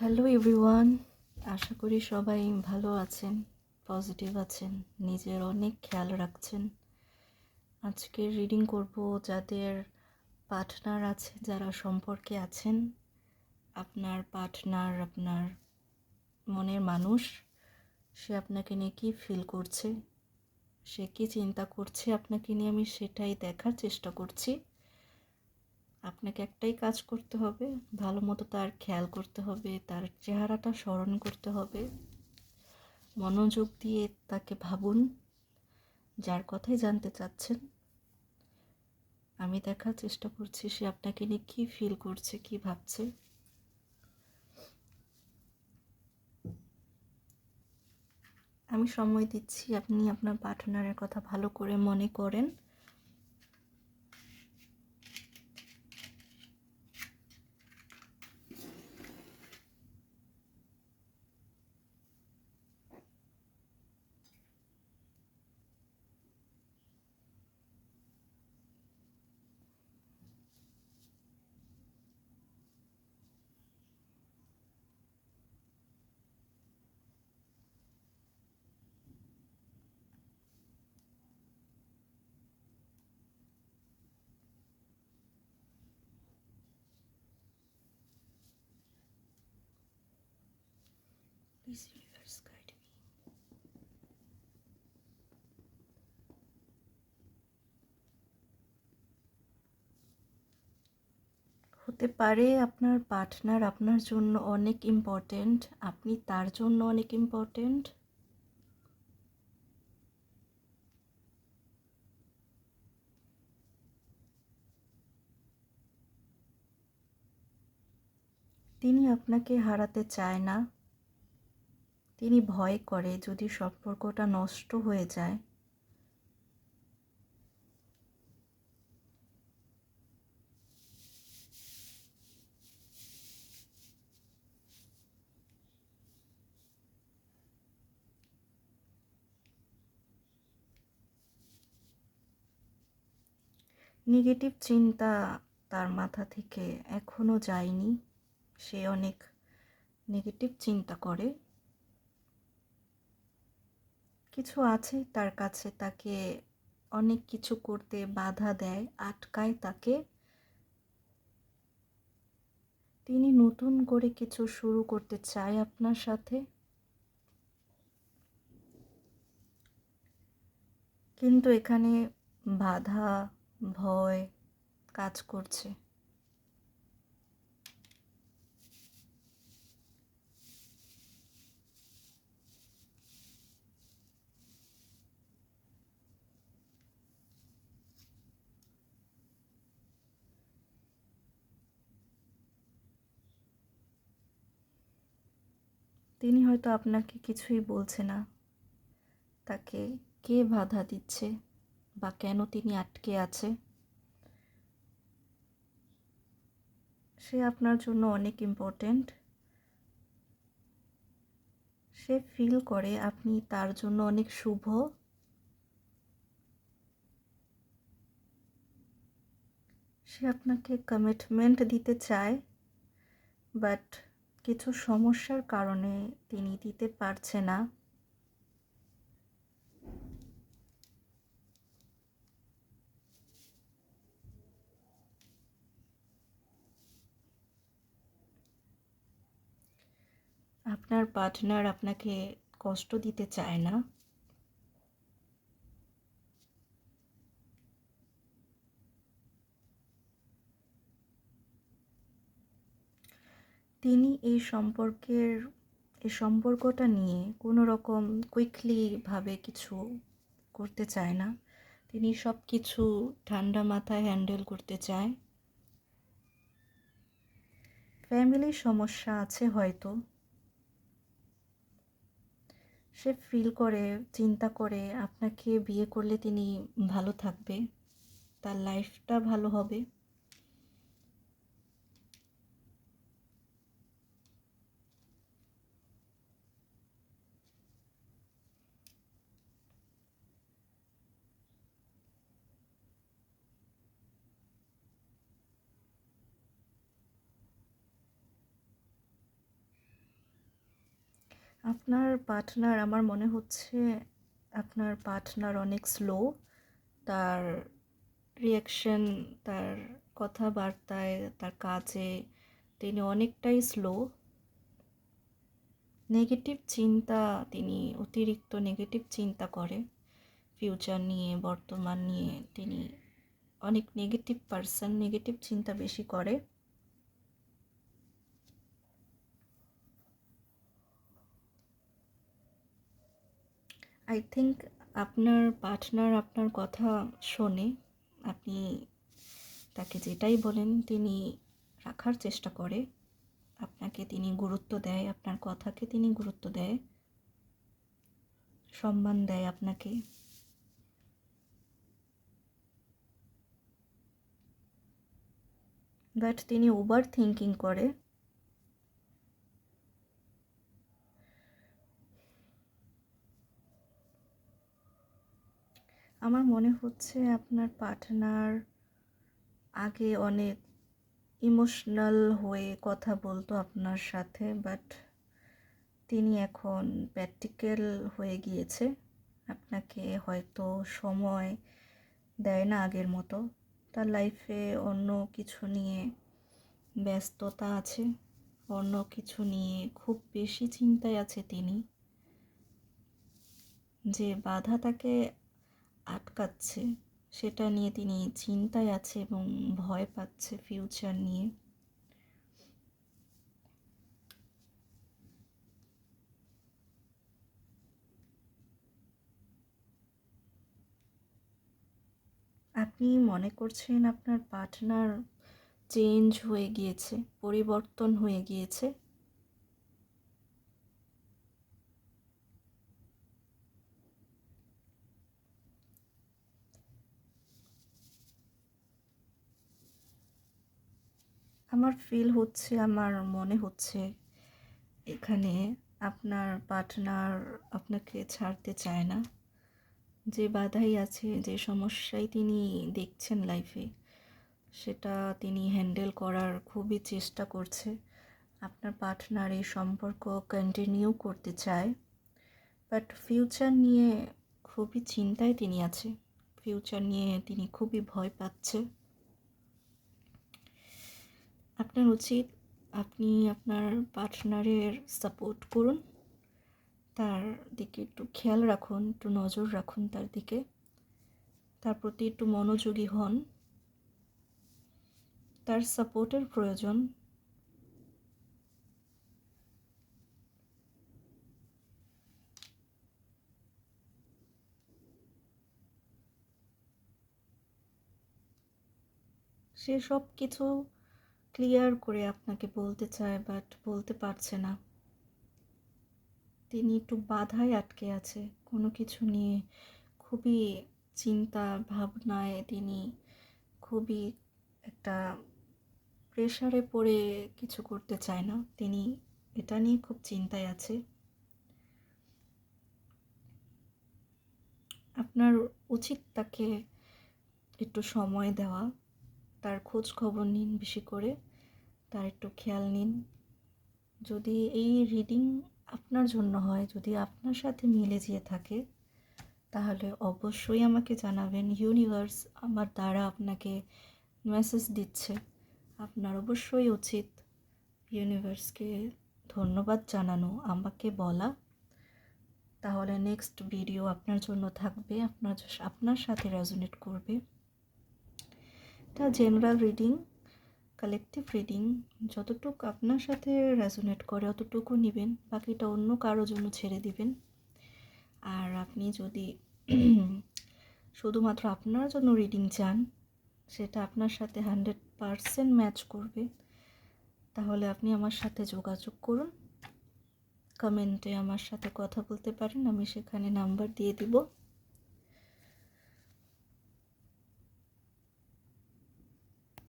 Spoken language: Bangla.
হ্যালো এভরিওয়ান, আশা করি সবাই ভালো আছেন, পজিটিভ আছেন, নিজের অনেক খেয়াল রাখছেন। আজকে রিডিং করব যাদের পার্টনার আছে, যারা সম্পর্কে আছেন। আপনার পার্টনার, আপনার মনের মানুষ, সে আপনাকে নিয়ে কী ফিল করছে, সে কী চিন্তা করছে আপনাকে নিয়ে, আমি সেটাই দেখার চেষ্টা করছি। আপনাকে একটাই কাজ করতে হবে, ভালো মতো তার খেয়াল করতে হবে, তার চেহারাটা স্মরণ করতে হবে, মনোযোগ দিয়ে তাকে ভাবুন, যার কথাই জানতে চাচ্ছেন। আমি দেখার চেষ্টা করছি সে আপনাকে নিয়ে কী ফিল করছে, কী ভাবছে। আমি সময় দিচ্ছি, আপনি আপনার পার্টনারের কথা ভালো করে মনে করেন। Please universe guide me. হতে পারে আপনার পার্টনার আপনার জন্য অনেক ইম্পর্ট্যান্ট, আপনি তার জন্য অনেক ইম্পর্ট্যান্ট। তিনি আপনাকে হারাতে চায় না, তিনি ভয় করে যদি সম্পর্কটা নষ্ট হয়ে যায়। নেগেটিভ চিন্তা তার মাথা থেকে এখনো যায়নি, সে অনেক নেগেটিভ চিন্তা করে। কিছু আছে তার কাছে, তাকে অনেক কিছু করতে বাধা দেয়, আটকায় তাকে। তিনি নতুন করে কিছু শুরু করতে চায় আপনার সাথে, কিন্তু এখানে বাধা, ভয় কাজ করছে। তিনি হয়তো আপনাকে কিছুই বলছে না, তাকে কে বাধা দিচ্ছে বা কেন তিনি আটকে আছে। সে আপনার জন্য অনেক ইম্পর্ট্যান্ট, সে ফিল করে আপনি তার জন্য অনেক শুভ। সে আপনাকে কমিটমেন্ট দিতে চায়, বাট কিছু সমস্যার কারণে তিনি দিতে পারছে না। আপনার পার্টনার আপনাকে কষ্ট দিতে চায় না। তিনি এই সম্পর্কটা নিয়ে কোনো রকম কুইকলিভাবে কিছু করতে চায় না। তিনি সব কিছু ঠান্ডা মাথায় হ্যান্ডেল করতে চায়। ফ্যামিলির সমস্যা আছে হয়তো, সে ফিল করে, চিন্তা করে আপনাকে বিয়ে করলে তিনি ভালো থাকবে, তার লাইফটা ভালো হবে। আপনার পার্টনার, আমার মনে হচ্ছে আপনার পার্টনার অনেক স্লো। তার রিয়াকশন, তার কথাবার্তায়, তার কাজে তিনি অনেকটাই স্লো। নেগেটিভ চিন্তা, তিনি অতিরিক্ত নেগেটিভ চিন্তা করে ফিউচার নিয়ে, বর্তমান নিয়ে। তিনি অনেক নেগেটিভ পারসন, নেগেটিভ চিন্তা বেশি করে। আই থিঙ্ক আপনার পার্টনার আপনার কথা শোনে। আপনি তাকে যেটাই বলেন তিনি রাখার চেষ্টা করে। আপনাকে তিনি গুরুত্ব দেয়, আপনার কথাকে তিনি গুরুত্ব দেয়, সম্মান দেয় আপনাকে। বাট তিনি ওভার থিঙ্কিং করে। আমার মনে হচ্ছে আপনার পার্টনার আগে অনেক ইমোশনাল হয়ে কথা বলতো আপনার সাথে, বাট তিনি এখন প্র্যাকটিক্যাল হয়ে গিয়েছে। আপনাকে হয়তো সময় দেয় না আগের মতো। তার লাইফে অন্য কিছু নিয়ে ব্যস্ততা আছে, অন্য কিছু নিয়ে খুব বেশি চিন্তায় আছে তিনি। যে বাধা তাকে আটকাচ্ছে সেটা নিয়ে তিনি চিন্তায় আছে এবং ভয় পাচ্ছে ফিউচার নিয়ে। আপনি মনে করছেন আপনার পার্টনার চেঞ্জ হয়ে গিয়েছে, পরিবর্তন হয়ে গিয়েছে। আমার ফিল হচ্ছে, আমার মনে হচ্ছে এখানে আপনার পার্টনার আপনাকে ছাড়তে চায় না। যে বাধাই আছে, যে সমস্যাই তিনি দেখছেন লাইফে, সেটা তিনি হ্যান্ডেল করার খুবই চেষ্টা করছে। আপনার পার্টনার এই সম্পর্ক কন্টিনিউ করতে চায়, বাট ফিউচার নিয়ে খুবই চিন্তায় তিনি আছে। ফিউচার নিয়ে তিনি খুবই ভয় পাচ্ছে। আপনার উচিত আপনি আপনার পার্টনারের সাপোর্ট করুন, তার দিকে একটু খেয়াল রাখুন, একটু নজর রাখুন তার দিকে, তার প্রতি একটু মনোযোগী হন। তার সাপোর্টের প্রয়োজন। সে সব কিছু ক্লিয়ার করে আপনাকে বলতে চায়, বাট বলতে পারছে না। তিনি একটু বাধায় আটকে আছে কোনো কিছু নিয়ে, খুবই চিন্তা ভাবনায় তিনি খুবই একটা প্রেশারে পড়ে কিছু করতে চায় না। তিনি এটা নিয়ে খুব চিন্তায় আছে। আপনার উচিত তাকে একটু সময় দেওয়া, তার খোঁজ খবর নিন বেশি করে, তার একটু খেয়াল নিন। যদি এই রিডিং আপনার জন্য হয়, যদি আপনার সাথে মিলে যেয়ে থাকে, তাহলে অবশ্যই আমাকে জানাবেন। ইউনিভার্স আমার দ্বারা আপনাকে মেসেজ দিচ্ছে। আপনার অবশ্যই উচিত ইউনিভার্সকে ধন্যবাদ জানানো, আমাকে বলা। তাহলে নেক্সট ভিডিও আপনার জন্য থাকবে, আপনার সাথে রেজোনেট করবে। এটা জেনারেল রিডিং, কালেকটিভ রিডিং। যতটুকু আপনার সাথে রেজোনেট করে অতটুকু নেবেন, বাকিটা অন্য কারোর জন্য ছেড়ে দিবেন। আর আপনি যদি শুধুমাত্র আপনার জন্য রিডিং চান, সেটা আপনার সাথে 100% ম্যাচ করবে, তাহলে আপনি আমার সাথে যোগাযোগ করুন। কমেন্টে আমার সাথে কথা বলতে পারেন, আমি সেখানে নাম্বার দিয়ে দিব।